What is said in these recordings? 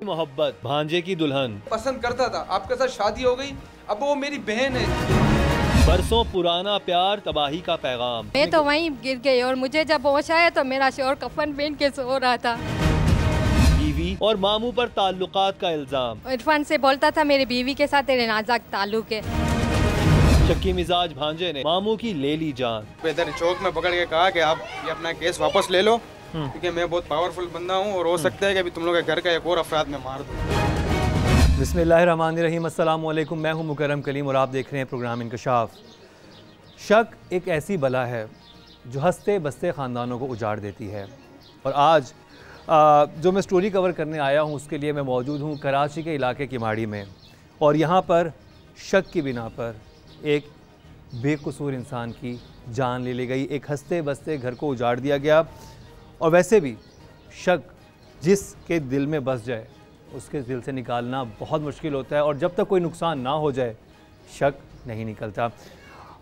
मोहब्बत भांजे की दुल्हन पसंद करता था, आपके साथ शादी हो गई, अब वो मेरी बहन है। बरसों पुराना प्यार तबाही का पैगाम। मैं तो वहीं गिर गई और मुझे जब होश आया तो मेरा शोहर कफन पहन के सो रहा था। बीवी और मामू पर ताल्लुकात का इल्जाम। इरफान से बोलता था मेरी बीवी के साथ तेरे नाजुक ताल्लुक है। शक्की मिजाज भांजे ने मामू की ले ली जान। इधर चौक में पकड़ के कहा कि आप ये अपना केस वापस ले लो, क्योंकि मैं बहुत पावरफुल बंदा हूँ और हो सकता है कि अभी तुम लोग के घर का एक और अफराद में मार दूँ। बिस्मिल्लाहिर्रहमानिर्रहीम। अस्सलाम वालेकुम। मैं हूँ मुकर्रम कलीम और आप देख रहे हैं प्रोग्राम इंकशाफ। शक एक ऐसी बला है जो हंसते बसते ख़ानदानों को उजाड़ देती है। और आज जो मैं स्टोरी कवर करने आया हूँ उसके लिए मैं मौजूद हूँ कराची के इलाके किमाड़ी में। और यहाँ पर शक की बिना पर एक बेकसूर इंसान की जान ले ली गई, एक हंसते बसते घर को उजाड़ दिया गया। और वैसे भी शक जिसके दिल में बस जाए उसके दिल से निकालना बहुत मुश्किल होता है, और जब तक कोई नुकसान ना हो जाए शक नहीं निकलता।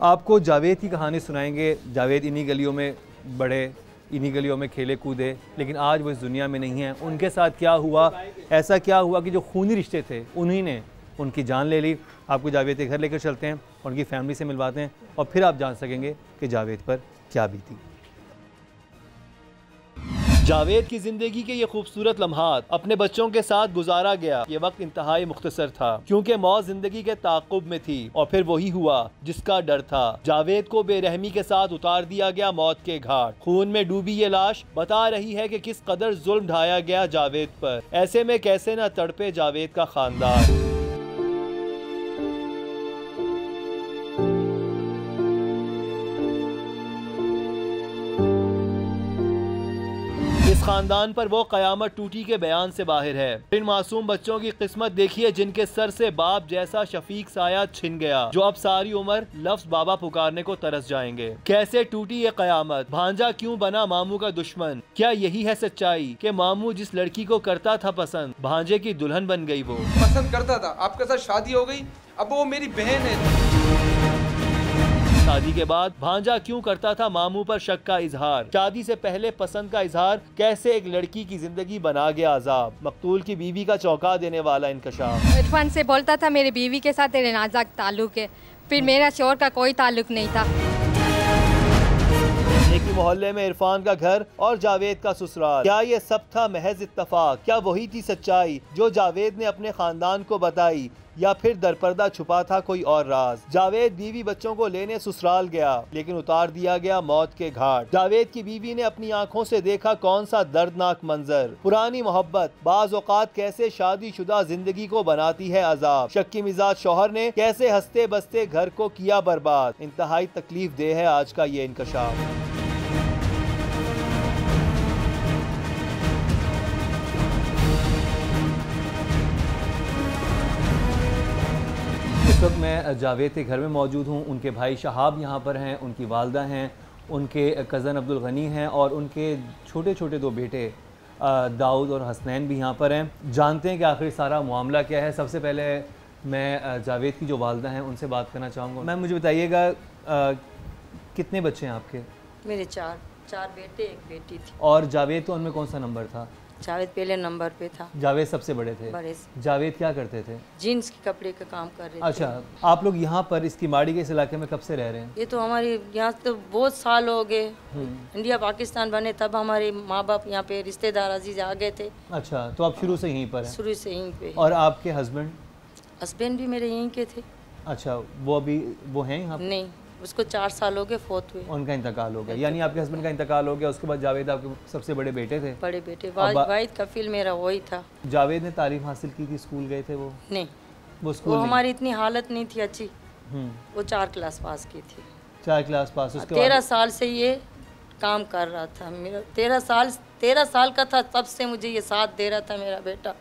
आपको जावेद की कहानी सुनाएंगे। जावेद इन्हीं गलियों में बड़े, इन्हीं गलियों में खेले कूदे, लेकिन आज वो इस दुनिया में नहीं है। उनके साथ क्या हुआ, ऐसा क्या हुआ कि जो खूनी रिश्ते थे उन्हीं ने उनकी जान ले ली। आपको जावेद के घर लेकर चलते हैं, उनकी फैमिली से मिलवाते हैं और फिर आप जान सकेंगे कि जावेद पर क्या बीती। जावेद की जिंदगी के ये खूबसूरत लम्हात अपने बच्चों के साथ गुजारा गया। ये वक्त इंतहाई मुख्तसर था क्योंकि मौत जिंदगी के ताक़ुब में थी और फिर वही हुआ जिसका डर था। जावेद को बेरहमी के साथ उतार दिया गया मौत के घाट। खून में डूबी ये लाश बता रही है कि किस कदर जुल्म ढाया गया जावेद पर। ऐसे में कैसे न तड़पे जावेद का खानदान। इस खानदान पर वो कयामत टूटी के बयान से बाहर है। इन मासूम बच्चों की किस्मत देखिए जिनके सर से बाप जैसा शफीक साया छिन गया, जो अब सारी उम्र लफ्ज बाबा पुकारने को तरस जाएंगे। कैसे टूटी ये कयामत। भांजा क्यों बना मामू का दुश्मन। क्या यही है सच्चाई कि मामू जिस लड़की को करता था पसंद, भांजे की दुल्हन बन गई। वो पसंद करता था, आपके साथ शादी हो गई, अब वो मेरी बहन है। शादी के बाद भांजा क्यों करता था मामू पर शक का इजहार। शादी से पहले पसंद का इजहार कैसे एक लड़की की जिंदगी बना गया अजाब। मकतूल की बीवी का चौंका देने वाला इंकशाफ। इरफान से बोलता था मेरी बीवी के साथ तेरे नाजुक ताल्लुक है, फिर मेरा शोहर का कोई ताल्लुक नहीं था। एक ही मोहल्ले में इरफान का घर और जावेद का ससुराल। क्या ये सब था महज इत्तफाक। क्या वही थी सच्चाई जो जावेद ने अपने खानदान को बताई, या फिर दरपर्दा छुपा था कोई और राज। जावेद बीवी बच्चों को लेने ससुराल गया, लेकिन उतार दिया गया मौत के घाट। जावेद की बीवी ने अपनी आंखों से देखा कौन सा दर्दनाक मंजर। पुरानी मोहब्बत बाज़ औक़ात कैसे शादीशुदा जिंदगी को बनाती है अजाब। शक्की मिजाज शौहर ने कैसे हंसते बसते घर को किया बर्बाद। इंतहाई तकलीफ दे है आज का ये इंकशाफ। इस वक्त मैं जावेद के घर में मौजूद हूँ। उनके भाई शहाब यहाँ पर हैं, उनकी वालदा हैं, उनके कज़न अब्दुल गनी हैं और उनके छोटे छोटे दो बेटे दाऊद और हसनैन भी यहाँ पर हैं। जानते हैं कि आखिर सारा मामला क्या है। सबसे पहले मैं जावेद की जो वालदा हैं उनसे बात करना चाहूँगा। मैम मुझे बताइएगा कितने बच्चे हैं आपके? मेरे चार बेटे एक बेटी थी। और जावेद तो उनमें कौन सा नंबर था? जावेद पहले नंबर पे था। जावेद सबसे बड़े थे? बड़े से। जावेद क्या करते थे? जीन्स के कपड़े का काम कर रहे थे। अच्छा, आप लोग यहाँ पर इस किमाड़ी के इस इलाके में कब से रह रहे हैं? ये तो हमारे यहाँ तो बहुत साल हो गए। इंडिया पाकिस्तान बने तब हमारे माँ बाप यहाँ पे रिश्तेदार अजीज आ गए थे। अच्छा, तो आप शुरू से यहीं पर हैं? शुरू से यहीं पे। और आपके हस्बैंड भी मेरे यहीं के थे। अच्छा, वो अभी वो हैं यहाँ? नहीं, उसको 4 साल हो गए फोत हुए। उनका इंतकाल हो गया, यानी आपके हस्बैंड का इंतकाल हो गया। उसके बाद जावेद आपके सबसे बड़े बेटे थे? बड़े बेटे। वाहिद कफील मेरा वही था। जावेद ने तालीम हासिल की थी, स्कूल गए थे वो? नहीं, वो स्कूल हमारी इतनी हालत नहीं थी अच्छी। वो 4 क्लास पास की थी। 4 क्लास पास। उसके 13 साल से ये काम कर रहा था। मेरा 13 साल का था तब से मुझे ये साथ दे रहा था मेरा बेटा।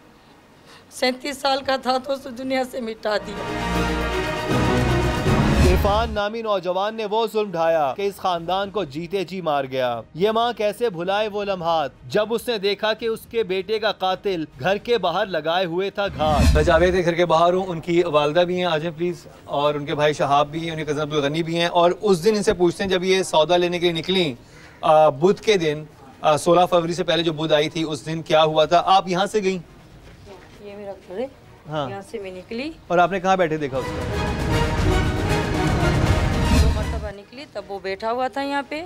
37 साल का था तो उस दुनिया से मिटा दिया। इरफान नामी नौजवान ने वो जुल्म ढाया कि इस खानदान को जीते जी मार गया। ये माँ कैसे भुलाए वो लम्हात जब उसने देखा कि उसके बेटे का कातिल घर के बाहर लगाए हुए था घात। मैं जावेद के घर के बाहर हूँ, उनकी वालदा भी हैं, आ जाए प्लीज़, और उनके भाई शहाब भी हैं, उनके कज़न अब्दुल गनी भी हैं। और उस दिन इनसे पूछते हैं जब ये सौदा लेने के लिए निकली बुध के दिन 16 फरवरी से पहले जो बुध आई थी उस दिन क्या हुआ था? आप यहाँ से गई? मेरा घर है। हाँ। यहाँ से मैं निकली और आपने कहाँ बैठे देखा उसको? 2 मरतबा निकली तब वो बैठा हुआ था यहाँ पे,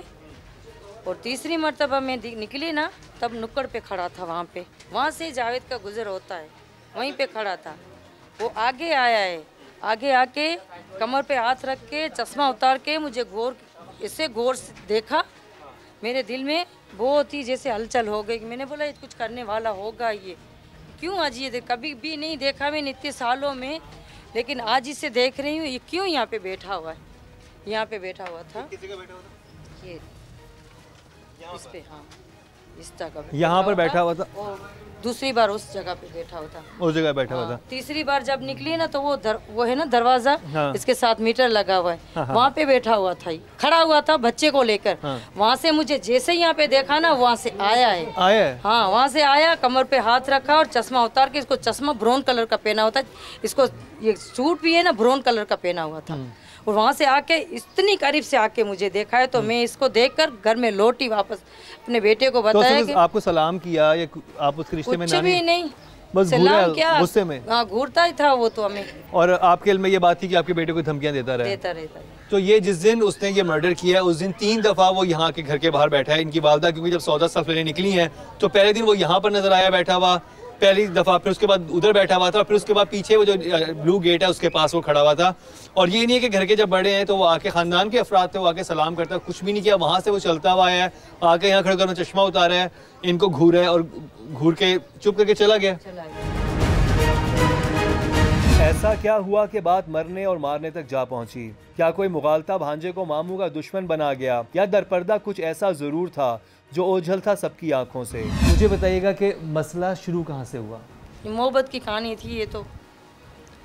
और तीसरी मरतबा मैं निकली ना तब नुक्कड़ पे खड़ा था वहाँ पे। वहाँ से जावेद का गुजर होता है, वहीं पे खड़ा था। वो आगे आया है, आगे आके कमर पे हाथ रख के चश्मा उतार के मुझे इससे गौर से देखा। मेरे दिल में बहुत ही जैसे हलचल हो गई। मैंने बोला ये कुछ करने वाला होगा, ये क्यों आज ये कभी भी नहीं देखा मैंने इतने सालों में, लेकिन आज इसे देख रही हूँ। ये क्यों यहाँ पे बैठा हुआ है? यहाँ पे बैठा हुआ था। किस जगह बैठा हुआ था? ये इस पे, हाँ इस जगह यहाँ पर बैठा हुआ था। और दूसरी बार उस जगह पे बैठा हुआ था। उस जगह बैठा हुआ था। तीसरी बार जब निकली ना तो वो है ना दरवाजा, हाँ। इसके साथ मीटर लगा हुआ है, हाँ। वहाँ पे बैठा हुआ था, खड़ा हुआ था बच्चे को लेकर। हाँ। वहाँ से मुझे जैसे ही यहाँ पे देखा ना वहाँ से आया है। आया है? हाँ वहाँ से आया, कमर पे हाथ रखा और चश्मा उतार के, इसको चश्मा ब्राउन कलर का पहना होता है, इसको ये सूट भी है ना ब्राउन कलर का पहना हुआ था। और वहाँ से आके इतनी करीब से आके मुझे देखा है तो मैं इसको देखकर घर में लौटी वापस, अपने बेटे को बताया तो कि आपको सलाम किया या आप उसके रिश्ते में कुछ भी नहीं, बस सलाम क्या, गुस्से में? हाँ घूरता ही था वो तो हमें। और आपके दिल में ये बात थी कि आपके बेटे को धमकियां देता रहता है। तो ये जिस दिन उसने ये मर्डर किया उस दिन 3 दफा वो यहाँ के घर के बाहर बैठा है। इनकी वालदा क्योंकि जब 14 साल पहले निकली हैं तो पहले दिन वो यहाँ पर नजर आया बैठा हुआ पहली दफा, फिर उसके बाद उधर बैठा हुआ था, फिर उसके बाद पीछे वो जो ब्लू गेट है उसके पास वो खड़ा हुआ था। और ये नहीं है कि घर के जब बड़े हैं तो वो आके खानदान के अफराद थे वो आके सलाम करता, कुछ भी नहीं किया। वहाँ से वो चलता हुआ आया है, आके यहाँ खड़े कर चश्मा उतारा है, इनको घूरा है और घूर के चुप करके चला गया। ऐसा क्या हुआ कि बात मरने और मारने तक जा पहुंची? क्या कोई मुगालता भांजे को मामू का दुश्मन बना गया, या दरपर्दा कुछ ऐसा जरूर था जो ओझल था सबकी आंखों से? मुझे बताइएगा कि मसला शुरू कहाँ से हुआ? मोहब्बत की कहानी थी ये तो।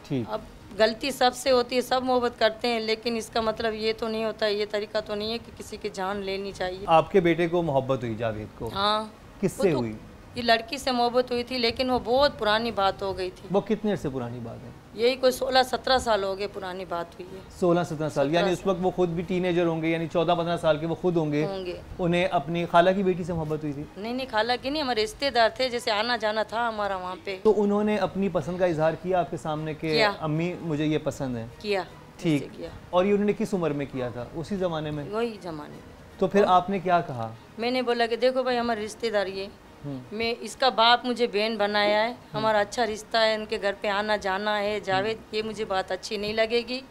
ठीक। अब गलती सबसे होती है, सब मोहब्बत करते हैं, लेकिन इसका मतलब ये तो नहीं होता, ये तरीका तो नहीं है कि किसी की जान लेनी चाहिए। आपके बेटे को मोहब्बत हुई जावेद को? हाँ। किससे हुई? ये लड़की से मोहब्बत हुई थी, लेकिन वो बहुत पुरानी बात हो गई थी। वो कितने अर्से पुरानी बात है? यही कोई 16-17 साल हो गए पुरानी बात हुई है। 16-17 साल, यानी उस वक्त वो खुद भी टीनेजर होंगे, यानी 14-15 साल के वो खुद होंगे। उन्हें अपनी खाला की बेटी से मोहब्बत हुई थी? नहीं, खाला की नहीं, हमारे रिश्तेदार थे, जैसे आना जाना था हमारा वहाँ पे। तो उन्होंने अपनी पसंद का इजहार किया आपके सामने कि अम्मी मुझे ये पसंद है? किया। ठीक किया। और ये उन्होंने किस उम्र में किया था? उसी जमाने में? वही जमाने में। तो फिर आपने क्या कहा? मैंने बोला कि देखो भाई हमारे रिश्तेदार ये, मैं इसका बाप मुझे बहन बनाया है, हमारा अच्छा रिश्ता है, उनके घर पे आना जाना है, जावेद ये मुझे बात अच्छी नहीं लगेगी,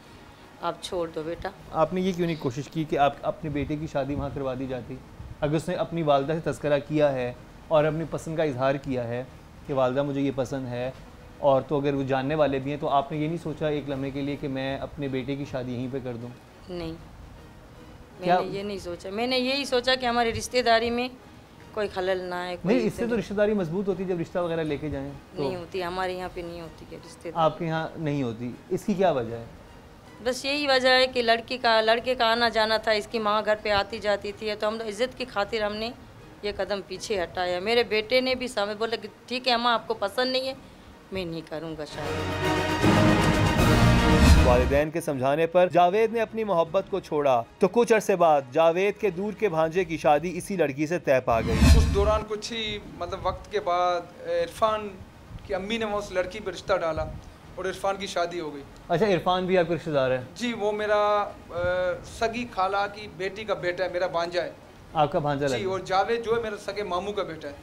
आप छोड़ दो बेटा। आपने ये क्यों नहीं कोशिश की कि आप अपने बेटे की शादी वहाँ करवा दी जाती? अगर उसने अपनी वालदा से तस्करा किया है और अपनी पसंद का इजहार किया है कि वालदा मुझे ये पसंद है, और तो अगर वो जानने वाले भी हैं, तो आपने ये नहीं सोचा एक लम्हे के लिए कि मैं अपने बेटे की शादी यहीं पर कर दूँ? नहीं, मैंने ये नहीं सोचा। मैंने यही सोचा कि हमारी रिश्तेदारी में कोई खलल ना है। नहीं, इससे तो रिश्तेदारी मजबूत होती है जब रिश्ता वगैरह लेके जाएं। तो नहीं होती, हमारे यहाँ पे नहीं होती है रिश्तेदारी। आपके यहाँ नहीं होती, इसकी क्या वजह है? बस यही वजह है कि लड़के का आना जाना था, इसकी माँ घर पे आती जाती थी, तो हम इज़्ज़त की खातिर हमने ये कदम पीछे हटाया। मेरे बेटे ने भी सामने बोला कि ठीक है अम्मा आपको पसंद नहीं है, मैं नहीं करूँगा शादी। वालिदैन के समझाने पर जावेद ने अपनी मोहब्बत को छोड़ा, तो कुछ अरसे बाद जावेद के दूर के भांजे की शादी इसी लड़की से तय पा गई। उस दौरान कुछ ही मतलब वक्त के बाद इरफान की अम्मी ने वो उस लड़की पर रिश्ता डाला और इरफान की शादी हो गई। अच्छा, इरफान भी आपका रिश्तेदार है? जी, वो मेरा सगी खाला की बेटी का बेटा है, मेरा भांजा है। आपका भांजा जी, और जावेद जो है मेरा सगे मामू का बेटा है।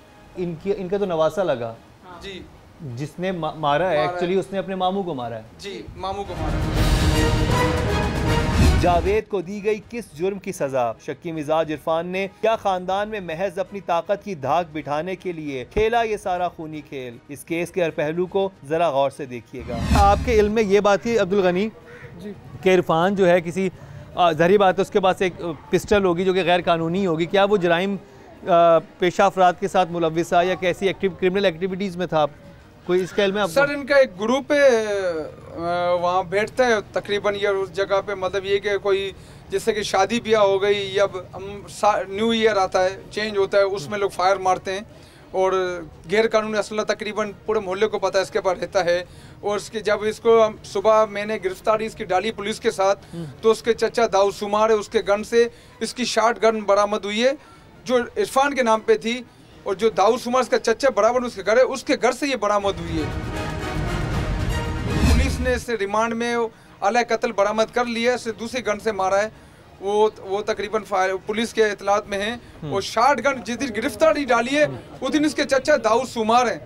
इनका तो नवासा लगा। जी, जिसने मारा है एक्चुअली उसने अपने मामू को मारा है। जी, मामू को मारा। जावेद को दी गई किस जुर्म की सजा? शक्की मिजाज इरफान ने क्या खानदान में महज अपनी ताकत की धाक बिठाने के लिए खेला ये सारा खूनी खेल? इस केस के हर पहलू को जरा गौर से देखिएगा। आपके इल्म में ये बात थी अब्दुल गनी कि इरफान जो है किसी ज़ाहिर बात है उसके पास एक पिस्टल होगी जो कि गैर कानूनी होगी, क्या वो जराइम पेशा अफराद के साथ मुलव्विसा या कैसी क्रिमिनल एक्टिविटीज़ में था? कोई इसका इल्म है आपको? सर, इनका एक ग्रुप है, वहाँ बैठता है तकरीबन ये उस जगह पे, मतलब ये कि कोई जैसे कि शादी ब्याह हो गई या न्यू ईयर आता है, चेंज होता है, उसमें लोग फायर मारते हैं और गैर कानूनी असला तकरीबन पूरे मोहल्ले को पता है इसके पास रहता है। और इसके जब इसको सुबह मैंने गिरफ्तारी इसकी डाली पुलिस के साथ, तो उसके चचा दाऊद शुमार है, उसके गन से इसकी शॉट गन बरामद हुई है जो इरफान के नाम पे थी, और जो दाऊद शुमार का चचा बराबर उसके घर है, उसके घर से ये बरामद हुई है। ने इसे रिमांड में आला कत्ल बरामद कर लिया है। इसे दूसरी गन से मारा है। वो तकरीबन पुलिस के इतलात में है। और 60 गन जिस दिन गिरफ्तारी डाली है उस दिन इसके चचा दाऊद सुमार हैं,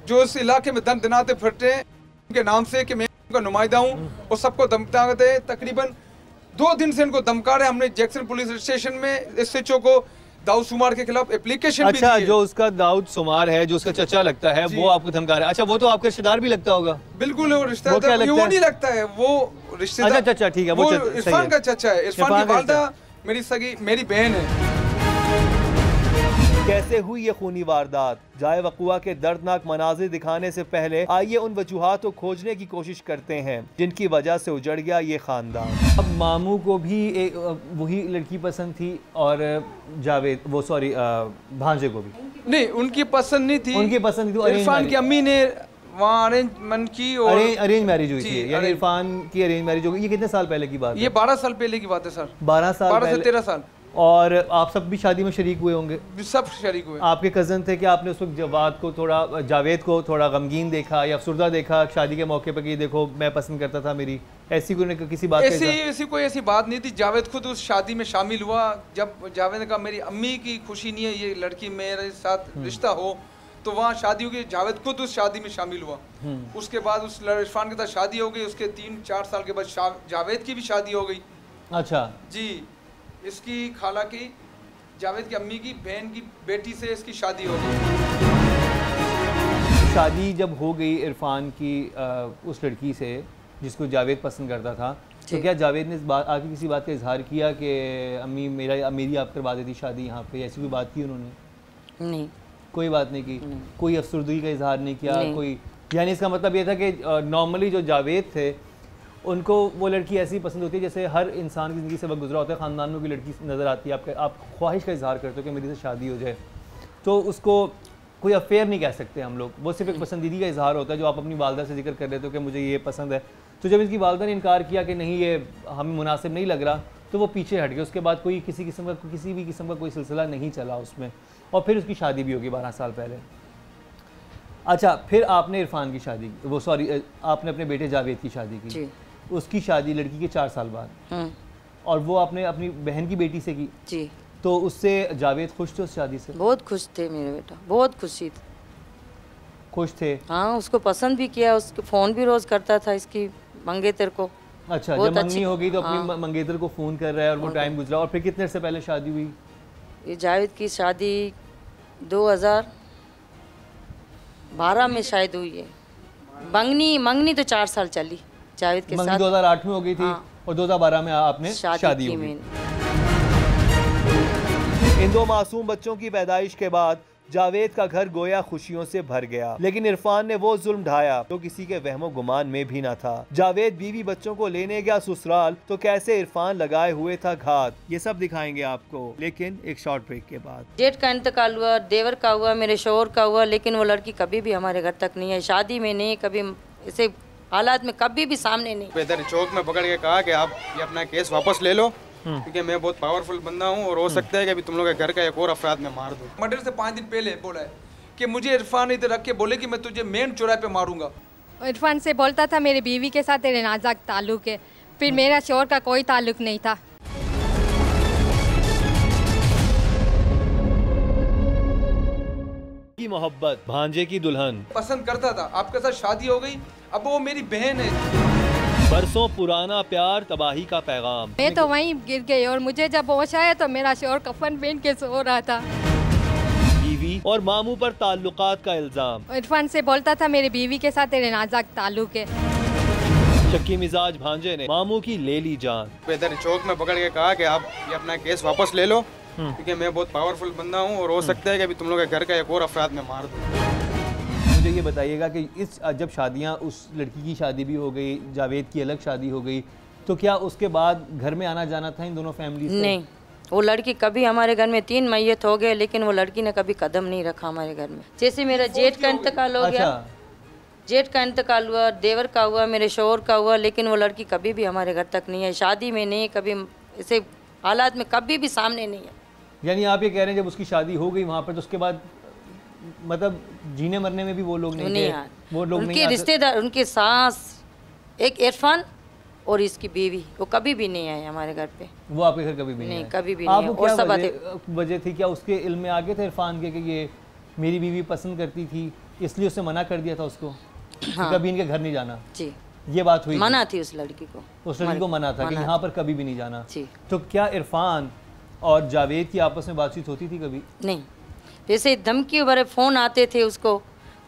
जो इस इलाके में दन दिनाते फिरते हैं उनके नाम से कि मैं उनका नुमाइंदा हूँ और सबको धमकाते हैं। तकरीबन 2 दिन से इनको धमका रहे हैं। हमने जैक्सन पुलिस स्टेशन में एसएचओ को दाऊद सुमार के खिलाफ एप्लीकेशन भी दी है। जो उसका दाऊद सुमार है, जो उसका चचा लगता है, वो आपको धमका रहा है। अच्छा, वो तो आपका रिश्तेदार भी लगता होगा। बिल्कुल, वो रिश्तेदार वो नहीं लगता है, वो रिश्तेदार। अच्छा, चचा, ठीक है, वो इरफान का चचा है। इरफान की वालिदा मेरी बहन है। कैसे हुई ये खूनी वारदात? जाए वक़ुआ के दर्दनाक मनाजिर दिखाने से पहले आइए उन वजूहात को खोजने की कोशिश करते हैं जिनकी वजह से उजड़ गया ये खानदान। अब मामू को भी वही लड़की पसंद थी और भांजे को भी नहीं, उनकी पसंद नहीं थी। उनकी पसंद थी। इरफान की अम्मी ने वहाँ अरेंजमेंट की और अरेंज मैरिज हुई थी। यानी इरफान की अरेंज मैरिज हो गई। ये कितने साल पहले की बात है? ये 12 साल पहले की बात है सर। 12 से 13 साल। और आप सब भी शादी में शरीक हुए होंगे? सब शरीक हुए। आपके कज़न थे कि आपने उस वक्त जावेद को थोड़ा गमगीन देखा या अफसुर्दा देखा शादी के मौके पर कि देखो मैं पसंद करता था मेरी, ऐसी किसी बात ऐसी बात नहीं थी। जावेद खुद उस शादी में शामिल हुआ। जब जावेद का मेरी अम्मी की खुशी नहीं है ये लड़की मेरे साथ रिश्ता हो, तो वहाँ शादी हो गई। जावेद खुद उस शादी में शामिल हुआ। उसके बाद उस इरफान के साथ शादी हो गई। उसके 3-4 साल के बाद जावेद की भी शादी हो गई। अच्छा जी, इसकी खाला की, जावेद की अम्मी की बहन की बेटी से इसकी शादी हो गई। शादी जब हो गई इरफान की उस लड़की से जिसको जावेद पसंद करता था, तो क्या जावेद ने इस बात आके किसी बात का इजहार किया कि अम्मी मेरी आप करवा देती शादी यहाँ पे? ऐसी कोई बात की उन्होंने? नहीं, कोई बात नहीं की। कोई अफसरदगी का इजहार नहीं किया? कोई, यानी इसका मतलब ये था कि नॉर्मली जो जावेद थे उनको वो लड़की ऐसी पसंद होती है जैसे हर इंसान की ज़िंदगी से वक्त गुजरा होता है, ख़ानदान में कोई लड़की नज़र आती है, आप ख्वाहिश का इजहार करते हो कि मेरी से शादी हो जाए, तो उसको कोई अफेयर नहीं कह सकते हम लोग। वो सिर्फ एक पसंदीदी का इजहार होता है जो आप अपनी वालदा से जिक्र कर लेते हो कि मुझे ये पसंद है। तो जब इसकी वालदा ने इनकार किया कि नहीं ये हमें मुनासिब नहीं लग रहा, तो वो पीछे हट गए। उसके बाद कोई किसी भी किस्म का कोई सिलसिला नहीं चला उसमें, और फिर उसकी शादी भी होगी 12 साल पहले। अच्छा, फिर आपने इरफान की शादी आपने अपने बेटे जावेद की शादी की। उसकी शादी लड़की के 4 साल बाद, और वो आपने अपनी बहन की बेटी से की। जी। तो उससे जावेद खुश थे उस शादी से? बहुत खुश थे मेरे बेटा, बहुत खुश थे। हाँ, उसको पसंद भी किया। उसको फ़ोन भी रोज़ करता था इसकी मंगेतर को। अच्छा, जब मंगनी हो गई तो अपनी मंगेतर को फ़ोन कर रहा है और वो टाइम गुजरा। और फिर कितने से पहले शादी हुई? ये जावेद की शादी 2012 में शायद हुई है। मंगनी तो 4 साल चली जावेद के साथ। 2008 में हो गई थी। और 2012 में आपने शादी की। इन 2 मासूम बच्चों की पैदाइश के बाद जावेद का घर गोया खुशियों से भर गया, लेकिन इरफान ने वो जुल्म ढाया जो किसी के वहमो गुमान में भी न था। जावेद बीवी बच्चों को लेने गया ससुराल, तो कैसे इरफान लगाए हुए था घात, ये सब दिखाएंगे आपको, लेकिन एक शॉर्ट ब्रेक के बाद। जेठ का इंतकाल हुआ, देवर का हुआ, मेरे शोहर का हुआ, लेकिन वो लड़की कभी भी हमारे घर तक नहीं आई। शादी में नहीं, कभी ऐसे हालात में कभी भी सामने नहीं। इधर चौक में पकड़ के कहा कि आप ये अपना केस वापस ले लो, क्योंकि मैं बहुत पावरफुल बंदा हूँ और हो सकता है कि अभी तुम लोग के घर का एक और अफराद में मार दूँ। मर्डर से 5 दिन पहले बोला है कि मुझे इरफान इधर रख के बोले कि मैं तुझे मेन चौराहे पे मारूंगा। इरफान से बोलता था मेरी बीवी के साथ तेरे नाज़ुक ताल्लुक है, फिर मेरा शोहर का कोई ताल्लुक नहीं था। की मोहब्बत, भांजे की दुल्हन, पसंद करता था, आपके साथ शादी हो गई, अब वो मेरी बहन है। बरसों पुराना प्यार, तबाही का पैगाम। मैं तो वहीं गिर गई और मुझे जब होश आया तो मेरा शोहर कफन पहन के सो रहा था। बीवी और मामू पर ताल्लुकात का इल्जाम। इरफान से बोलता था मेरी बीवी के साथ तेरे नाज़ुक ताल्लुक है। शक्की मिजाज भांजे ने मामू की ले ली जान। इधर चौक में पकड़ के कहा कि आप ये अपना केस वापस ले लो, क्योंकि मैं बहुत पावरफुल बंदा हूँ और हो सकता है कि अभी तुम लोग के घर का एक और अफराद में मार दूँ। मुझे ये बताइएगा कि जब शादियाँ, उस लड़की की शादी भी हो गई, जावेद की अलग शादी हो गई, तो क्या उसके बाद घर में आना जाना था इन दोनों फैमिली से? नहीं, वो लड़की कभी हमारे घर में 3 मैयत हो गए, लेकिन वो लड़की ने कभी कदम नहीं रखा हमारे घर में। जैसे मेरा जेठ का इंतकाल हो गया, जेठ का इंतकाल हुआ, देवर का हुआ, मेरे शोहर का हुआ, लेकिन वो लड़की कभी भी हमारे घर तक नहीं आई। शादी में नहीं, कभी ऐसे हालात में कभी भी सामने नहीं है। यानी आप ये कह रहे हैं जब उसकी शादी हो गई वहाँ पर, तो उसके बाद मतलब जीने मरने में भी वो लोग नहीं थे? वो लोग उनके रिश्तेदार, उनके सास एक इरफान और इसकी बीवी, वो कभी भी नहीं आए हमारे घर पे। वो आपके घर कभी भी नहीं नहीं, आए? कभी भी नहीं आपको आए। और सब क्या वजह थी? क्या उसके इल्म में आ गए थे इरफान के कि ये मेरी बीवी पसंद करती थी, इसलिए उसने मना कर दिया था उसको कि कभी इनके घर नहीं जाना? जी, ये बात हुई? मना थी उस लड़की को, उस लड़की को मना था कि यहाँ पर कभी भी नहीं जाना। जी। तो क्या इरफान और जावेद की आपस में बातचीत होती थी कभी? नहीं, जैसे धमकी भरे फ़ोन आते थे उसको,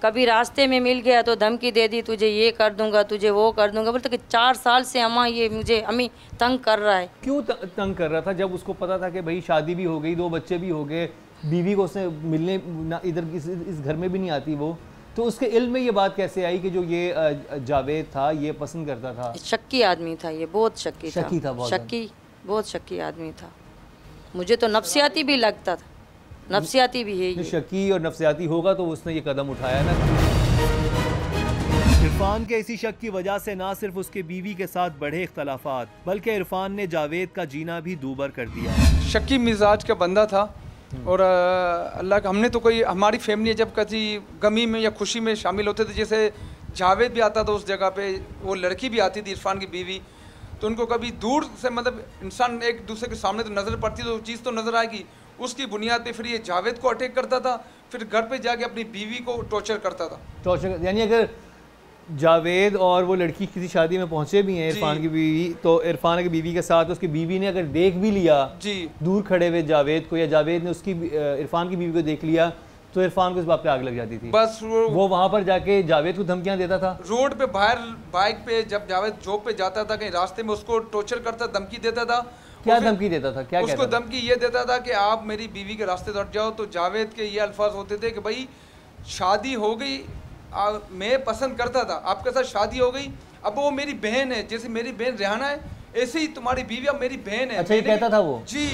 कभी रास्ते में मिल गया तो धमकी दे दी, तुझे ये कर दूंगा, तुझे वो कर दूंगा। बोलते कि 4 साल से अम्मा ये मुझे अम्मी तंग कर रहा है। क्यों तंग कर रहा था जब उसको पता था कि भाई शादी भी हो गई, 2 बच्चे भी हो गए, बीवी को उसने मिलने ना इधर इस घर में भी नहीं आती वो, तो उसके इल्म में ये बात कैसे आई कि जो ये जावेद था ये पसंद करता था? शक्की आदमी था ये, बहुत शक्की था, बहुत शक्की आदमी था। मुझे तो नफ्सियाती भी लगता था, नफ्सियाती भी है ये। शक्की और नफ्सियाती होगा तो उसने ये कदम उठाया ना। इरफान के इसी शक की वजह से ना सिर्फ उसके बीवी के साथ बढ़े इख्तलाफात, बल्कि इरफान ने जावेद का जीना भी दूभर कर दिया। शक्की मिजाज का बंदा था और अल्लाह का, हमने तो कोई, हमारी फैमिली जब कभी गमी में या खुशी में शामिल होते थे, जैसे जावेद भी आता था उस जगह पे, वो लड़की भी आती थी इरफान की बीवी, तो उनको कभी दूर से मतलब इंसान एक दूसरे के सामने तो नज़र पड़ती तो चीज़ तो नज़र आएगी, उसकी बुनियाद पे फिर ये जावेद को अटैक करता था, फिर घर पे जाके अपनी बीवी को टॉर्चर करता था। टॉर्चर यानी अगर जावेद और वो लड़की किसी शादी में पहुंचे भी हैं इरफान की बीवी, तो इरफान की बीवी के साथ उसकी बीवी ने अगर देख भी लिया जी दूर खड़े हुए जावेद को, या जावेद ने उसकी इरफान की बीवी को देख लिया, तो इरफान को इस बात पे आग लग जाती थी। बस वो वहाँ पर जाके जावेद को धमकियाँ देता था। रोड पे बाहर बाइक पे जब जावेद जॉब पे जाता था, कहीं रास्ते में उसको टॉर्चर करता, धमकी देता था। क्या धमकी देता था? क्या उसको धमकी ये देता था कि आप मेरी बीवी के रास्ते हट जाओ। तो जावेद के ये अल्फाज होते थे कि भाई शादी हो गई, मैं पसंद करता था, आपके साथ शादी हो गई, अब वो मेरी बहन है, जैसे मेरी बहन रेहाना है ऐसे ही तुम्हारी बीवी अब मेरी बहन है। अच्छा, ये कहता था वो? जी।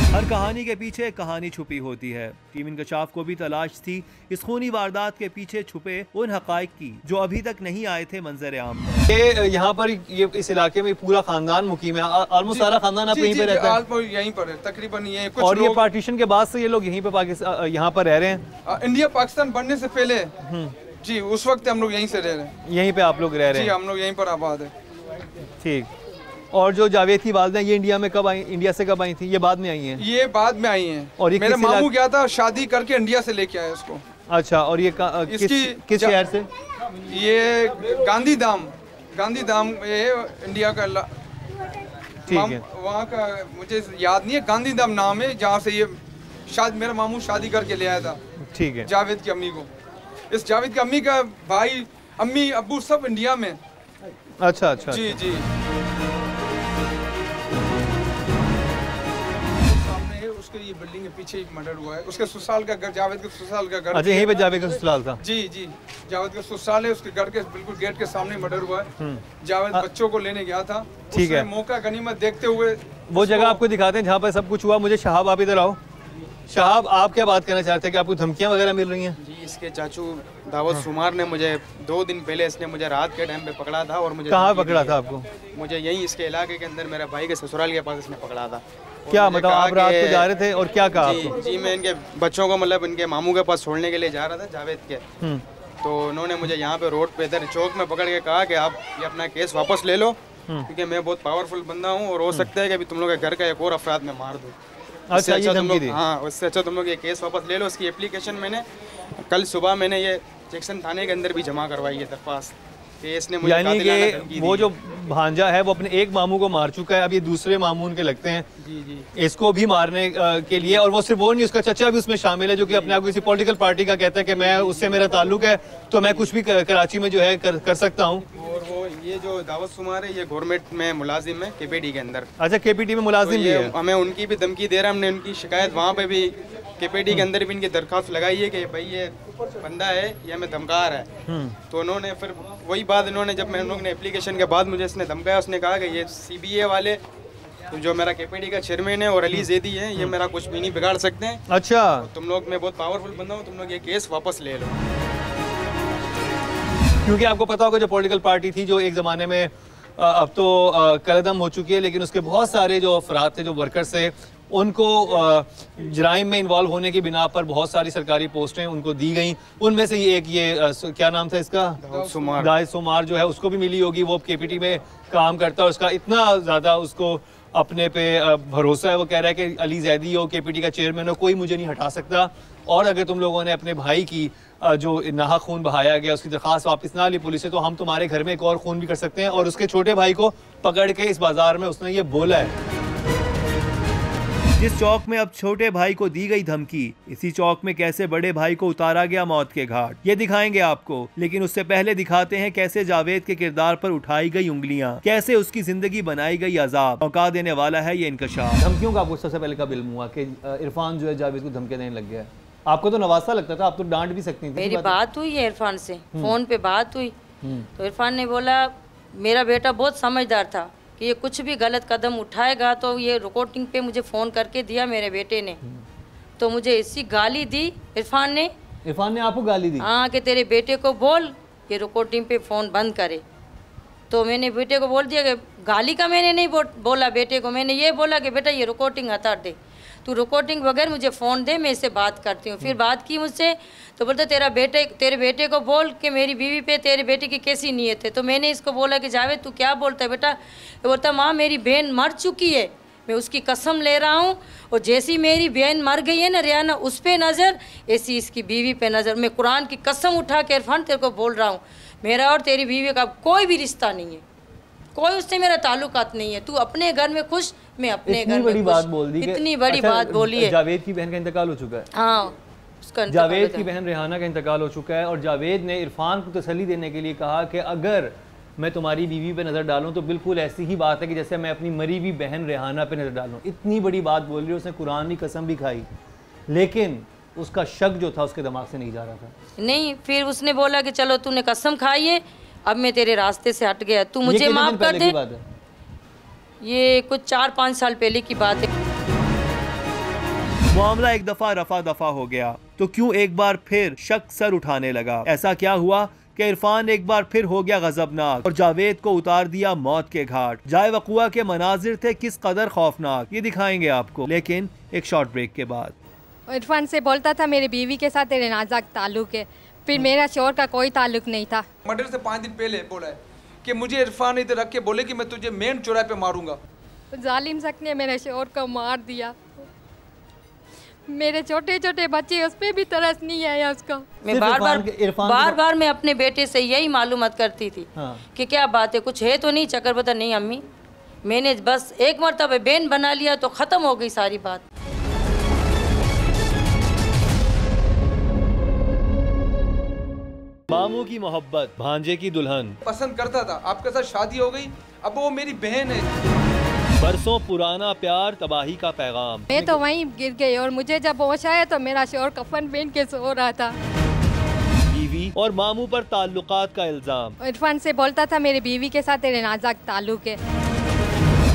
हर कहानी के पीछे एक कहानी छुपी होती है। टीम इंकशाफ को भी तलाश थी इस खूनी वारदात के पीछे छुपे उन हकाइक की जो अभी तक नहीं आए थे मंजर आम पर। ये यहाँ पर ये इस इलाके में पूरा खानदान मुकीम है, ऑलमोस्ट सारा खानदान आप यहीं पे रहता है? यहीं पर है तकरीबन। ये कुछ और ये पार्टीशन के बाद से ये लोग यहीं पे पाकिस्तान यहाँ पर रह रहे हैं? इंडिया पाकिस्तान बनने से पहले जी, उस वक्त हम लोग यहीं से रह रहे हैं। यहीं पे आप लोग रह रहे हैं? हम लोग यहीं पर आबाद है। ठीक। और जो जावेद की वालिदा ये इंडिया में कब आई, इंडिया से कब आई थी? ये बाद में आई हैं? ये बाद में आई हैं। और ये मेरा मामू गया था शादी करके इंडिया से लेके आया इसको। अच्छा, और ये किस शहर से? ये गांधीधाम ये इंडिया का ठीक है, वहाँ का मुझे याद नहीं है, गांधीधाम नाम है जहाँ से ये शायद मेरा मामू शादी करके ले आया था। ठीक है। जावेद की अम्मी को, इस जावेद की अम्मी का भाई अम्मी अब्बू सब इंडिया में। अच्छा अच्छा। जी जी। ये बिल्डिंग के पीछे एक मर्डर हुआ है, उसके ससुराल का घर, जावेद के ससुराल का घर। अच्छा, यहीं पे जावेद का ससुराल था? जी जी, जावेद का ससुराल है, उसके घर के बिल्कुल गेट के सामने मर्डर हुआ है। जावेद बच्चों को लेने गया था। ठीक है। मौका गनीमत देखते हुए वो जगह आपको दिखाते हैं जहाँ पर सब कुछ हुआ। मुझे शहाब, आप इधर आओ। शहाब, आप क्या बात करना चाहते हैं कि आपको धमकियाँ वगैरह मिल रही हैं? जी, इसके चाचू दावत शुमार ने मुझे 2 दिन पहले इसने मुझे रात के टाइम पे पकड़ा था। और मुझे कहाँ पकड़ा था आपको? मुझे यहीं इसके इलाके के अंदर मेरे भाई के ससुराल के पास इसने पकड़ा था। क्या मतलब आप रात को जा रहे थे और क्या कहा आपको? जी, मैं इनके बच्चों को मतलब इनके मामू के पास छोड़ने के लिए जा रहा था जावेद के। तो उन्होंने मुझे यहाँ पे रोड पे इधर चौक में पकड़ के कहा कि आप ये अपना केस वापस ले लो, क्योंकि मैं बहुत पावरफुल बंदा हूँ और हो सकता है कि अभी तुम लोग के घर का एक और अफराद में मार दूँ। अच्छा, ये धमकी दी? हाँ, उससे अच्छा तुम लोग ये केस वापस ले लो। उसकी एप्लीकेशन मैंने कल सुबह मैंने ये जैक्सन थाने के अंदर भी जमा करवाई है दरख्वास्त। यानी कि वो जो भांजा है वो अपने एक मामू को मार चुका है, अब ये दूसरे मामू उनके लगते हैं जी जी इसको भी मारने के लिए। और वो सिर्फ वो नहीं, उसका चचा भी उसमें शामिल है जो कि अपने आप को किसी पॉलिटिकल पार्टी का कहता है कि मैं उससे मेरा ताल्लुक है तो मैं कुछ भी कराची में जो है कर सकता हूँ। और वो ये जो दावत शुमार है ये गवर्नमेंट में मुलाजिम है KPD के अंदर। अच्छा, KPD में मुलाजिम भी है? हमें उनकी भी धमकी दे रहा है। हमने उनकी शिकायत वहाँ पे भी KPD के अंदर भी इनकी दरख्वास्त लगाई है कि भाई ये बंदा है ये हमें धमका रहा है। तो उन्होंने फिर वही बात इन्होंने जब मैं उन लोगों ने एप्लीकेशन के बाद मुझे इसने धमकाया, उसने कहा कि ये CBA वाले तो जो मेरा KPD का चेयरमैन है और अली जैदी है ये मेरा कुछ भी नहीं बिगाड़ सकते हैं। अच्छा, तुम लोग, मैं बहुत पावरफुल बंदा हूँ, तुम लोग ये केस वापस ले लो। क्योंकि आपको पता होगा जो पॉलिटिकल पार्टी थी जो एक ज़माने में अब तो कलदम हो चुकी है, लेकिन उसके बहुत सारे जो अफराद थे, जो वर्कर्स थे, उनको जराइम में इन्वॉल्व होने की बिना पर बहुत सारी सरकारी पोस्टें उनको दी गई। उनमें से एक ये क्या नाम था इसका, दाहिद सोमार जो है, उसको भी मिली होगी। वो केपीटी में काम करता है, उसका इतना ज़्यादा उसको अपने पे भरोसा है, वो कह रहा है कि अली जैदी हो, केपीटी का चेयरमैन हो, कोई मुझे नहीं हटा सकता। और अगर तुम लोगों ने अपने भाई की जो नाहक खून बहाया गया उसकी दरखास्त वापस ना ली पुलिस से, तो हम तुम्हारे घर में एक और खून भी कर सकते हैं। और उसके छोटे भाई को पकड़ के इस बाजार में उसने ये बोला है। जिस चौक में अब छोटे भाई को दी गई धमकी, इसी चौक में कैसे बड़े भाई को उतारा गया मौत के घाट, ये दिखाएंगे आपको। लेकिन उससे पहले दिखाते हैं कैसे जावेद के किरदार पर उठाई गई उंगलियां, कैसे उसकी जिंदगी बनाई गई अजाब। मौका देने वाला है ये इंकशाफ। धमकियों का आपको सबसे पहले कब इल्म हुआ कि इरफान जो है जावेद को धमकियां देने लग गया है? आपको तो नवासा लगता था, आप तो डांट भी सकती थी। मेरी बात हुई है इरफान से, फोन पे बात हुई, तो इरफान ने बोला मेरा बेटा बहुत समझदार था कि ये कुछ भी गलत कदम उठाएगा तो ये रिकॉर्डिंग पे मुझे फ़ोन करके दिया मेरे बेटे ने, तो मुझे इसी गाली दी इरफान ने आपको गाली दी? हाँ, कि तेरे बेटे को बोल ये रिकॉर्डिंग पे फ़ोन बंद करे। तो मैंने बेटे को बोल दिया कि गाली का मैंने नहीं बोला बेटे को, मैंने ये बोला कि बेटा ये रिकॉर्डिंग हटा दे, तू रिकॉर्डिंग बगैर मुझे फ़ोन दे, मैं इससे बात करती हूँ। फिर बात की मुझसे, तो बोलता तेरे बेटे को बोल कि मेरी बीवी पे तेरे बेटे की कैसी नीयत है। तो मैंने इसको बोला कि जावेद तू क्या बोलता है बेटा? तो बोलता माँ मेरी बहन मर चुकी है, मैं उसकी कसम ले रहा हूँ, और जैसी मेरी बहन मर गई है ना रियाना, उस पर नज़र ऐसी इसकी बीवी पे नज़र। मैं कुरान की कसम उठा के इरफान तेरे को बोल रहा हूँ, मेरा और तेरी बीवी का कोई भी रिश्ता नहीं है, कोई उससे मेरा ताल्लुकात नहीं है। तू अपने घर में खुश, मैं अपने घर में खुश। बड़ी बात बोल दी, इतनी बड़ी बात बोली है। जावेद की बहन का इंतकाल हो चुका है। हाँ, जावेद की बहन रेहाना का इंतकाल हो चुका है, और जावेद ने इरफान को तसल्ली देने के लिए कहा कि अगर मैं तुम्हारी बीवी पे नज़र डालूं तो बिल्कुल ऐसी ही बात है कि जैसे मैं अपनी मरी हुई बहन रेहाना पे नज़र डालूं। इतनी बड़ी बात बोल रही है, उसने कुरान की कसम भी खाई, लेकिन उसका शक जो था उसके दिमाग से नहीं जा रहा था। नहीं, फिर उसने बोला कि चलो तूने कसम खाई है, अब मैं तेरे रास्ते से हट गया, तू मुझे माफ कर दे। ये कुछ 4-5 साल पहले की बात है। मामला एक दफा रफा दफा हो गया तो क्यों एक बार फिर शक सर उठाने लगा? ऐसा क्या हुआ कि इरफान एक बार फिर हो गया गजबनाक और जावेद को उतार दिया मौत के घाट? जाए वक़ुआ के मनाजिर थे किस कदर खौफनाक, ये दिखाएंगे आपको, लेकिन एक शॉर्ट ब्रेक के बाद। इरफान से बोलता था मेरी बीवी के साथ तेरे नाज़ुक ताल्लुक है, फिर मेरा शोर का कोई ताल्लुक नहीं था। मर्डर से 5 दिन पहले बोला है कि मुझे इरफान इधर रख के बोले कि मैं तुझे मेन चौराहे पे मारूंगा। जालिम शख्स ने मेरे शोर को मार दिया, मेरे छोटे छोटे बच्चे, उस पर भी तरस नहीं आया उसका। मैं बार बार मैं अपने बेटे से यही मालूमात करती थी कि क्या बात है, कुछ है तो नहीं चक्कर? पता नहीं अम्मी, मैंने बस एक मरतबा बेन बना लिया तो ख़त्म हो गई सारी बात। मामू की मोहब्बत, भांजे की दुल्हन, पसंद करता था, आपके साथ शादी हो गई, अब वो मेरी बहन है। बरसों पुराना प्यार, तबाही का पैगाम। मैं तो वहीं गिर गई और मुझे जब होश आया तो मेरा शोर कफन पहन के सो रहा था। बीवी और मामू पर ताल्लुकात का इल्जाम। इरफान से बोलता था मेरी बीवी के साथ तेरे नाज़ुक ताल्लुक है।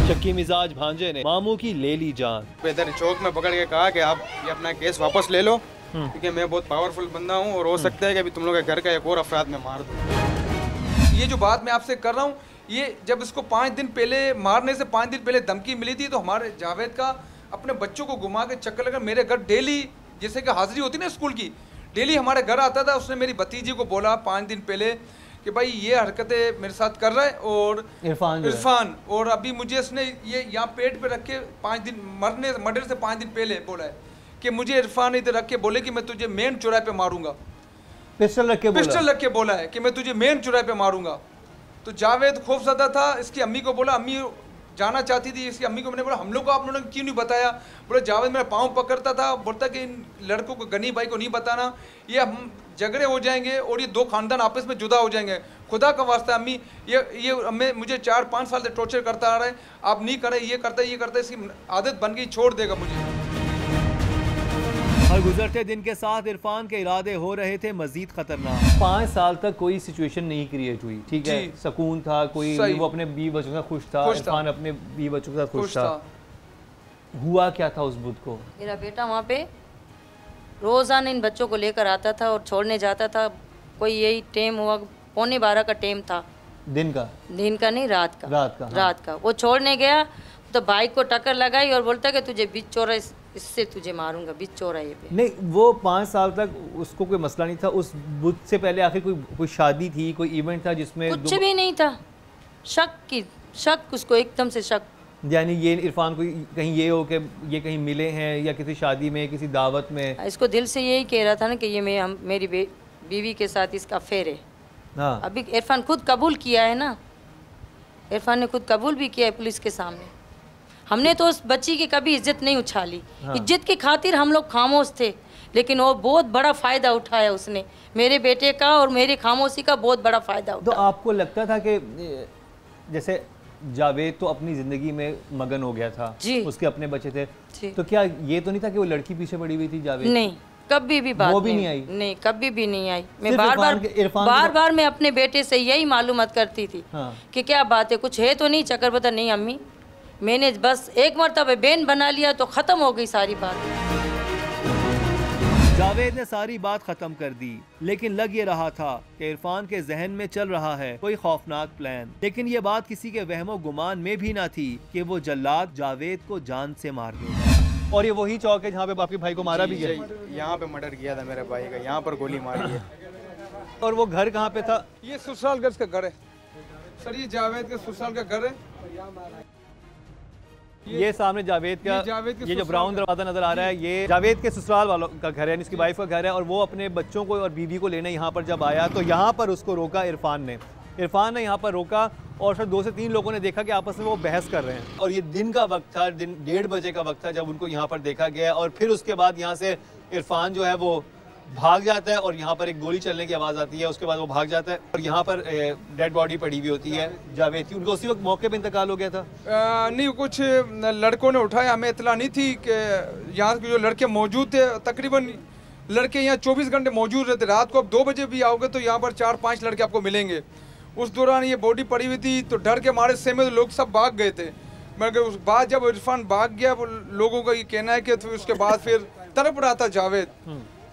शक्की मिजाज भांजे ने मामू की ले ली जान। इधर चौक में पकड़ के कहा कि आप ये अपना केस वापस ले लो, क्योंकि मैं बहुत पावरफुल बंदा हूँ और हो सकता है कि अभी तुम लोग के घर का एक और अफराद में मार दूँ। ये जो बात मैं आपसे कर रहा हूँ, ये जब इसको 5 दिन पहले, मारने से 5 दिन पहले धमकी मिली थी, तो हमारे जावेद का अपने बच्चों को घुमा के चक्कर लगा मेरे घर डेली, जैसे कि हाजिरी होती ना स्कूल की, डेली हमारे घर आता था। उसने मेरी भतीजी को बोला 5 दिन पहले कि भाई ये हरकतें मेरे साथ कर रहा है, और इरफान, और अभी मुझे इसने ये यहाँ पेट पे रख के 5 दिन मर्डर से 5 दिन पहले बोला है कि मुझे इरफान इधर रख के बोले कि मैं तुझे मेन चौराहे पे मारूंगा। पिस्टल रख के बोला है कि मैं तुझे मेन चौराहे पे मारूंगा। तो जावेद खौफज़दा था, इसकी अम्मी को बोला, अम्मी जाना चाहती थी, इसकी अम्मी को मैंने बोला हम लोग को आप लोगों ने क्यों नहीं बताया? बोला जावेद मेरा पाँव पकड़ता था, बोलता कि इन लड़कों को, गनी भाई को नहीं बताना, ये हम झगड़े हो जाएंगे और ये 2 खानदान आपस में जुदा हो जाएंगे। खुदा का वास्ता अम्मी, ये अम्मी मुझे 4-5 साल से टॉर्चर करता आ रहा है, आप नहीं करें, ये करता है, इसकी आदत बन गई, छोड़ देगा मुझे। और गुजरते दिन के साथ इरफान के इरादे हो रहे थे मजीद खतरनाक। 5 साल तक कोई सिचुएशन नहीं क्रिएट हुई, ठीक है, सुकून था, कोई वो अपने बीवी बच्चों के साथ खुश था, इरफान अपने बीवी बच्चों के साथ खुश था। हुआ क्या था उस बुध को? मेरा बेटा वहाँ पे रोज़ाना इन बच्चों को लेकर आता था और छोड़ने जाता था। कोई यही टाइम हुआ, 11:45 का टाइम था, दिन का नहीं, रात का। वो छोड़ने गया, तो बाइक को टक्कर लगाई और बोलता कि तुझे बीच चौराहे इससे तुझे मारूंगा, बीच चौराहे पे। नहीं, वो 5 साल तक उसको कोई मसला नहीं था। उस बुध से पहले आखिर कोई शादी थी, कोई इवेंट था जिसमें कुछ भी नहीं था। शक उसको एकदम से शक। यानी ये इरफान को कहीं ये हो कि ये कहीं मिले हैं या किसी शादी में, किसी दावत में। इसको दिल से यही कह रहा था ना कि ये मेरी बीवी के साथ इसका अफेयर है। हाँ, अभी इरफान खुद कबूल किया है ना, इरफान ने खुद कबूल भी किया है पुलिस के सामने। हमने तो उस बच्ची की कभी इज्जत नहीं उछाली। हाँ। इज्जत की खातिर हम लोग खामोश थे, लेकिन वो बहुत बड़ा फ़ायदा उठाया उसने, मेरे बेटे का और मेरी खामोशी का बहुत बड़ा फ़ायदा उठाया। तो आपको लगता था कि जैसे जावेद तो अपनी ज़िंदगी में मगन हो गया था जी, उसके अपने बच्चे थे जी, तो क्या ये तो नहीं था कि वो लड़की पीछे पड़ी हुई थी जावेद? नहीं, कभी भी बात वो भी नहीं आई। नहीं, कभी भी नहीं आई। मैं बार मैं अपने बेटे से यही मालूमात करती थी। हाँ। कि क्या बात है, कुछ है तो नहीं चक्कर? पता नहीं अम्मी, मैंने बस एक मरतबा बैन बना लिया तो ख़त्म हो गई सारी बात। जावेद ने सारी बात खत्म कर दी, लेकिन लग ये रहा था कि इरफान के जहन में चल रहा है कोई खौफनाक प्लान। लेकिन ये बात किसी के वहमो गुमान में भी ना थी कि वो जल्लाद जावेद को जान से मार देगा। और ये वही चौक है जहाँ पे आपके भाई को मारा भी गया? यहाँ पे मर्डर किया था मेरे भाई का, यहाँ पर गोली मारी है। और वो घर कहाँ पे था? ये ससुरालगंज का घर है सर, ये जावेद के ससुराल का घर है। ये सामने जावेद का ये जो ब्राउन दरवाजा नजर आ रहा है, ये जावेद के ससुराल वालों का घर है, इसकी वाइफ का घर है। और वो अपने बच्चों को और बीवी को लेने यहाँ पर जब आया तो यहाँ पर उसको रोका इरफान ने यहाँ पर रोका और फिर 2 से 3 लोगों ने देखा कि आपस में वो बहस कर रहे हैं। और ये दिन का वक्त था, 1:30 बजे का वक्त था जब उनको यहाँ पर देखा गया। और फिर उसके बाद यहाँ से इरफान जो है वो भाग जाता है और यहाँ पर एक गोली चलने की आवाज़ आती है। उसके बाद वो भाग जाता है और यहाँ पर डेड बॉडी पड़ी हुई होती है जावेद की। उनको उसी वक्त मौके पे इंतकाल हो गया था? नहीं, कुछ लड़कों ने उठाया, हमें इतला नहीं थी कि यहाँ के जो लड़के मौजूद थे, तकरीबन लड़के यहाँ 24 घंटे मौजूद रहते। रात को आप 2 बजे भी आओगे तो यहाँ पर 4-5 लड़के आपको मिलेंगे। उस दौरान ये बॉडी पड़ी हुई थी तो डर के मारे से में तो लोग सब भाग गए थे। मगर उस बाद जब इरफान भाग गया, वो लोगों का ये कहना है कि फिर उसके बाद फिर तड़प रहा था जावेद,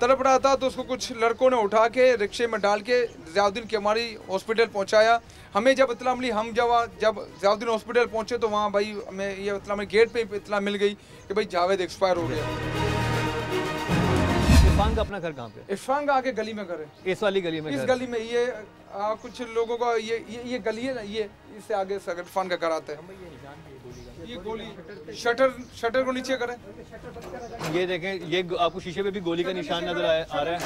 तड़प रहा था तो उसको कुछ लड़कों ने उठा के रिक्शे में डाल के ज़ियाउद्दीन की हमारी हॉस्पिटल पहुंचाया। हमें जब इतला मिली, हम जब ज़ियाउद्दीन हॉस्पिटल पहुंचे तो वहाँ भाई हमें ये इतला मिली, गेट पे इतला मिल गई कि भाई जावेद एक्सपायर हो गया। इरफान का अपना घर कहाँ पे? इरफान का आगे गली में घर है, इस वाली गली में? इस गली में ये कुछ लोगों का ये गली है ना, ये इससे आगे इरफान का घर आता है। ये गोली शटर को नीचे करें, ये देखें, ये आपको शीशे पे भी गोली का निशान नजर आ रहा है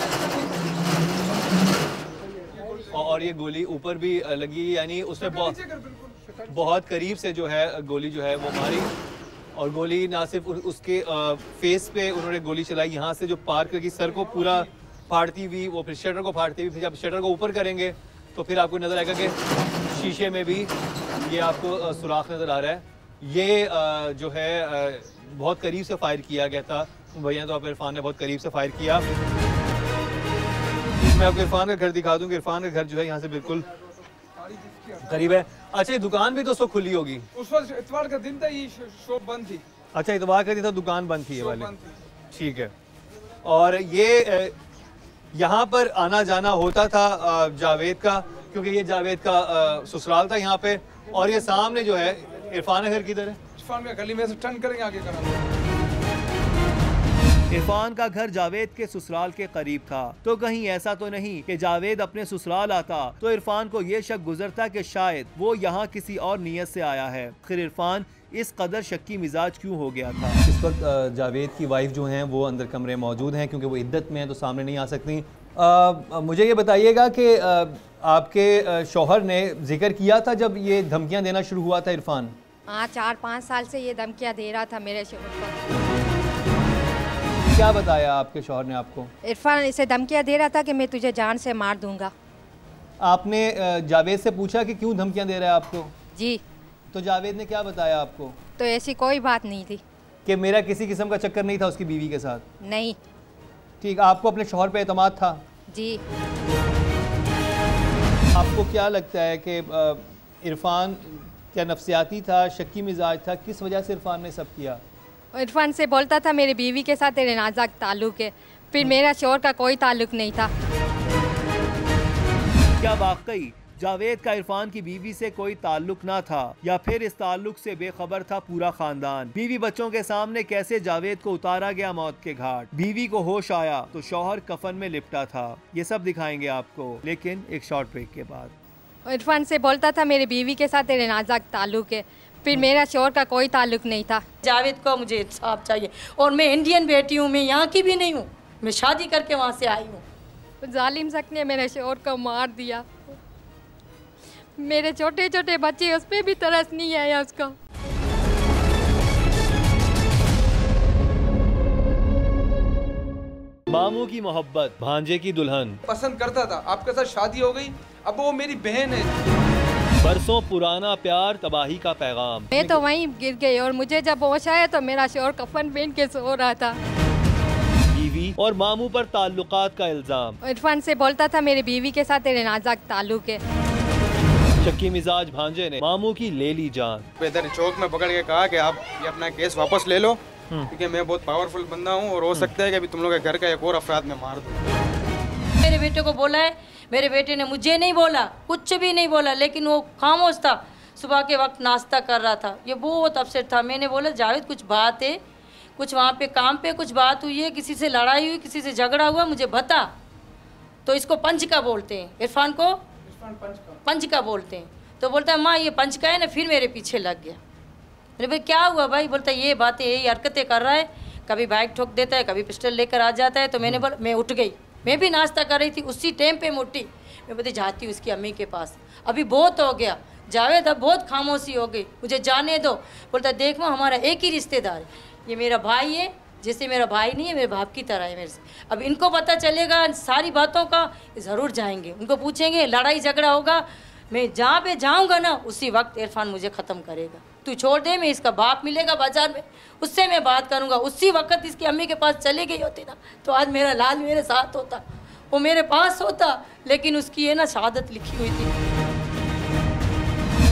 और ये गोली ऊपर भी लगी, यानी उसने बहुत करीब से जो है गोली जो है वो मारी। और गोली ना सिर्फ उसके फेस पे उन्होंने गोली चलाई, यहाँ से जो पार करके सर को पूरा फाड़ती हुई, वो फिर शटर को फाड़ती हुई, फिर जब शटर को ऊपर करेंगे तो फिर आपको नजर आएगा कि शीशे में भी ये आपको सुराख नजर आ रहा है। ये जो है बहुत करीब से फायर किया गया था भैया, तो आप इरफान ने बहुत करीब से फायर किया। मैं आपको इरफान का घर दिखा दूं कि इरफान का घर जो है यहाँ से बिल्कुल करीब है। अच्छा, ये दुकान भी तो उसको खुली होगी? उस वक्त इतवार का दिन था, ये शॉप बंद थी। अच्छा, इतवार का दिन था, दुकान बंद थी ये वाली, ठीक है। और ये यहाँ पर आना जाना होता था जावेद का, क्योंकि ये जावेद का ससुराल था यहाँ पे। और ये सामने जो है इरफान घर किधर है? इरफान का गली में से टर्न करेंगे आगे करा। इरफान का घर जावेद के ससुराल के करीब था, तो कहीं ऐसा तो नहीं कि जावेद अपने ससुराल आता तो इरफान को ये शक गुजरता कि शायद वो यहाँ किसी और नीयत से आया है। फिर इरफान इस कदर शक्की मिजाज क्यों हो गया था? इस वक्त जावेद की वाइफ जो हैं वो अंदर कमरे मौजूद हैं, क्योंकि वो इद्दत में हैं तो सामने नहीं आ सकती। मुझे ये बताइएगा कि आपके शौहर ने जिक्र किया था जब ये धमकियाँ देना शुरू हुआ था इरफान? हाँ, 4-5 साल से ये धमकियाँ दे रहा था मेरे शौहर को। क्या बताया आपके शौहर ने आपको? इरफान इसे धमकियाँ दे रहा था कि मैं तुझे जान से मार दूंगा। आपने जावेद से पूछा कि क्यों धमकियाँ दे रहा है आपको? जी। तो जावेद ने क्या बताया आपको? तो ऐसी कोई बात नहीं थी कि मेरा किसी किस्म का चक्कर नहीं था उसकी बीवी के साथ? नहीं। ठीक, आपको अपने शौहर पे एतमाद था? जी। आपको क्या लगता है कि इरफान क्या नफ्सियाती था, शक्की मिजाज था? किस वजह से इरफान ने सब किया? इरफान से बोलता था मेरी बीवी के साथ तेरे नाज़ुक ताल्लुक है, फिर मेरा शौहर का कोई ताल्लुक नहीं था। क्या वाकई जावेद का इरफान की बीवी से कोई ताल्लुक ना था या फिर इस ताल्लुक से बेखबर था पूरा खानदान। बीवी बच्चों के सामने कैसे जावेद को उतारा गया मौत के घाट। बीवी को होश आया तो शौहर कफन में लिपटा था। ये सब दिखाएंगे आपको, लेकिन एक शॉर्ट ब्रेक के बाद। इरफान से बोलता था मेरी बीवी के साथ तेरे नाज़ुक ताल्लुक है, फिर मेरा शौहर का कोई ताल्लुक नहीं था। जावेद को मुझे इंसाफ चाहिए, और मैं इंडियन बेटी हूँ, मैं यहाँ की भी नहीं हूँ, मैं शादी करके वहाँ से आई हूँ। जालिम शख्स ने मेरे शौहर को मार दिया। मेरे छोटे छोटे बच्चे, उस पर भी तरस नहीं आया उसका। मामू की मोहब्बत, भांजे की दुल्हन। पसंद करता था, आपके साथ शादी हो गई, अब वो मेरी बहन है। बरसों पुराना प्यार, तबाही का पैगाम। मैं तो वहीं गिर गई और मुझे जब होश आया तो मेरा शौहर कफन पहन के सो रहा था। बीवी और मामू पर ताल्लुकात का इल्जाम। इरफान से बोलता था मेरी बीवी के साथ तेरे नाज़ुक ताल्लुक है। शक्की मिजाज भांजे ने मामू की ले ली जान। इधर चौक में पकड़ के कहा कि आप ये अपना केस वापस ले लो, क्योंकि मैं बहुत पावरफुल बंदा हूँ और हो सकता है कि अभी तुम लोग के घर का एक और अफराद में मार दूँ। मेरे बेटे को बोला है, मेरे बेटे ने मुझे नहीं बोला, कुछ भी नहीं बोला, लेकिन वो खामोश था। सुबह के वक्त नाश्ता कर रहा था, ये बहुत अपसेट था। मैंने बोला जावेद कुछ बात है, कुछ वहाँ पे काम पे कुछ बात हुई है, किसी से लड़ाई हुई, किसी से झगड़ा हुआ, मुझे बता। तो इसको पंच का बोलते हैं, इरफान को पंच का बोलते हैं। तो बोलता है माँ ये पंच का है ना, फिर मेरे पीछे लग गया। अरे भाई क्या हुआ भाई? बोलता है ये बातें, यही हरकतें कर रहा है, कभी बाइक ठोक देता है, कभी पिस्टल लेकर आ जाता है। तो मैंने बोला, मैं उठ गई, मैं भी नाश्ता कर रही थी, उसी टाइम पे मुट्ठी मैं बोलती जाती हूँ उसकी अम्मी के पास, अभी बहुत हो गया जावेद, अब बहुत खामोशी हो गई, मुझे जाने दो। बोलता देख माँ हमारा एक ही रिश्तेदार है, ये मेरा भाई है, जैसे मेरा भाई नहीं है मेरे बाप की तरह है मेरे से। अब इनको पता चलेगा सारी बातों का, ज़रूर जाएंगे, उनको पूछेंगे, लड़ाई झगड़ा होगा, मैं जहाँ पे जाऊँगा ना उसी वक्त इरफान मुझे ख़त्म करेगा। तू छोड़ दे, मैं इसका बाप मिलेगा बाजार में, उससे मैं बात करूँगा। उसी वक्त इसकी अम्मी के पास चली गई होती ना तो आज मेरा लाल मेरे साथ होता, वो मेरे पास होता, लेकिन उसकी है ना शहादत लिखी हुई थी।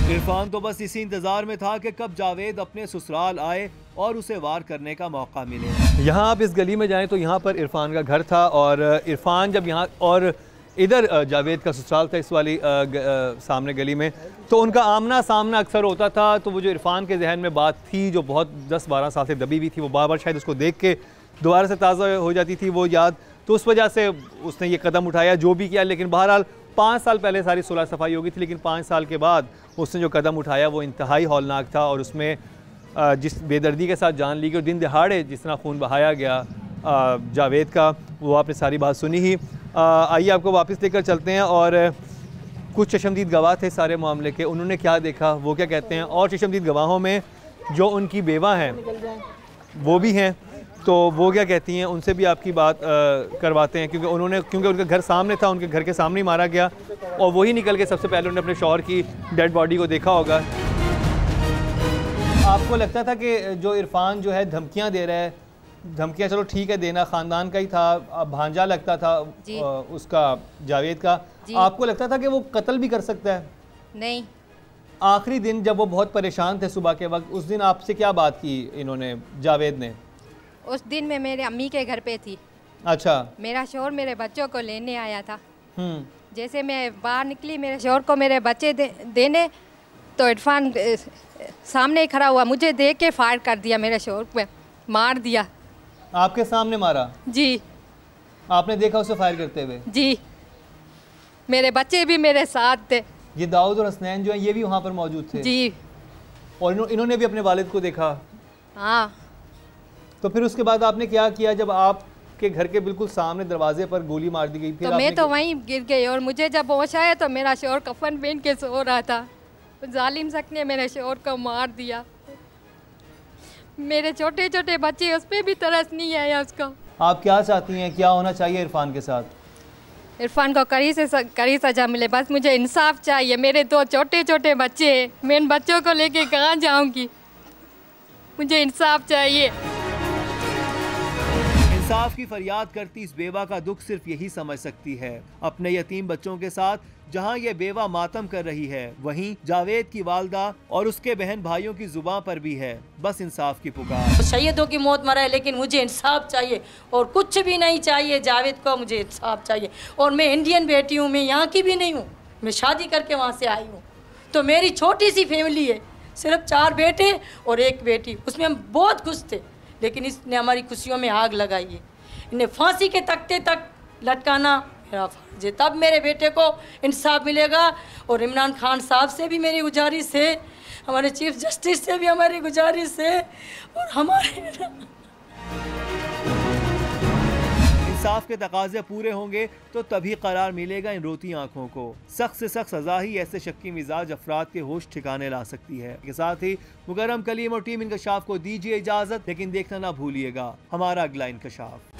इरफान तो बस इसी इंतजार में था कि कब जावेद अपने ससुराल आए और उसे वार करने का मौका मिले। यहाँ आप इस गली में जाएं तो यहाँ पर इरफान का घर था, और इरफान जब यहाँ, और इधर जावेद का ससुराल था इस वाली सामने गली में, तो उनका आमना सामना अक्सर होता था। तो वो जो इरफान के जहन में बात थी जो बहुत 10-12 साल से दबी हुई थी, वो बार बार शायद उसको देख के दोबारा से ताज़ा हो जाती थी वो याद, तो उस वजह से उसने ये कदम उठाया जो भी किया। लेकिन बहरहाल 5 साल पहले सारी सुलह सफाई हो गई थी, लेकिन 5 साल के बाद उसने जो कदम उठाया वो इंतहाई हौलनाक था, और उसमें जिस बेदर्दी के साथ जान ली गई और दिन दहाड़े जिस तरह खून बहाया गया जावेद का, वो आपने सारी बात सुनी ही। आइए आपको वापस लेकर चलते हैं, और कुछ चशमदीद गवाह थे सारे मामले के, उन्होंने क्या देखा वो क्या कहते हैं, और चशमदीद गवाहों में जो उनकी बेवा हैं वो भी हैं, तो वो क्या कहती हैं उनसे भी आपकी बात करवाते हैं, क्योंकि उनका घर सामने था, उनके घर के सामने ही मारा गया, और वही निकल के सबसे पहले उन्होंने अपने शौहर की डेड बॉडी को देखा होगा। आपको लगता था कि जो इरफान जो है धमकियां दे रहा है, धमकियां चलो ठीक है देना ख़ानदान का ही था, भांजा लगता था उसका जावेद का, आपको लगता था कि वो कत्ल भी कर सकता है? नहीं। आखिरी दिन जब वो बहुत परेशान थे सुबह के वक्त, उस दिन आपसे क्या बात की इन्होंने, जावेद ने? उस दिन मैं मेरे अम्मी के घर पे थी। अच्छा। मेरा शौहर मेरे बच्चों को लेने आया था। जैसे मैं बाहर निकली मेरे शौहर को मेरे बच्चे देने, तो इरफान सामने ही खड़ा हुआ, मुझे देख के फायर कर दिया, मेरे शौहर पे मार दिया। आपके सामने मारा? जी। आपने देखा उसे फायर करते हुए? जी। मेरे बच्चे भी मेरे साथ थे। ये दाऊद और हसनैन जो है ये भी वहाँ पर मौजूद थे? जी। और इन्होंने भी अपने वालिद को देखा? हाँ। तो फिर उसके बाद आपने क्या किया जब आपके घर के बिल्कुल सामने दरवाजे पर गोली मार दी गई? फिर तो मैं तो वहीं गिर गई, और मुझे जब होश आया तो मेरा शौहर कफन पहन के सो रहा था। जालिम शख्स ने मेरे शौहर को मार दिया। मेरे छोटे छोटे बच्चे, उस पर भी तरस नहीं आया उसका। आप क्या चाहती हैं, क्या होना चाहिए इरफान के साथ? इरफान को कड़ी सजा मिले, बस मुझे इंसाफ चाहिए। मेरे 2 छोटे छोटे बच्चे हैं, मैं इन बच्चों को लेके कहाँ जाऊँगी? मुझे इंसाफ चाहिए। इंसाफ की फरियाद करती इस बेवा का दुख सिर्फ यही समझ सकती है। अपने यतीम बच्चों के साथ जहां ये बेवा मातम कर रही है, वहीं जावेद की वालदा और उसके बहन भाइयों की जुबान पर भी है बस इंसाफ की पुकार। शहीदों की मौत मरा है, लेकिन मुझे इंसाफ चाहिए और कुछ भी नहीं चाहिए। जावेद को मुझे इंसाफ चाहिए, और मैं इंडियन बेटी हूँ, मैं यहाँ की भी नहीं हूँ, मैं शादी करके वहाँ से आई हूँ। तो मेरी छोटी सी फैमिली है, सिर्फ 4 बेटे और 1 बेटी, उसमें हम बहुत खुश थे। लेकिन इसने हमारी खुशियों में आग लगाई है। इन्हें फांसी के तख्ते तक लटकाना मेरा फर्ज है, तब मेरे बेटे को इंसाफ मिलेगा। और इमरान खान साहब से भी मेरी गुजारिश है, हमारे चीफ जस्टिस से भी हमारी गुजारिश है, और हमारे इंसाफ के तकाजे पूरे होंगे तो तभी करार मिलेगा इन रोती आंखों को। सख्त से सख्त सजा ही ऐसे शक्की मिजाज अफराद के होश ठिकाने ला सकती है। के साथ ही मुकर्रम कलीम और टीम इंकशाफ को दीजिए इजाजत, लेकिन देखना ना भूलिएगा हमारा अगला इंकशाफ।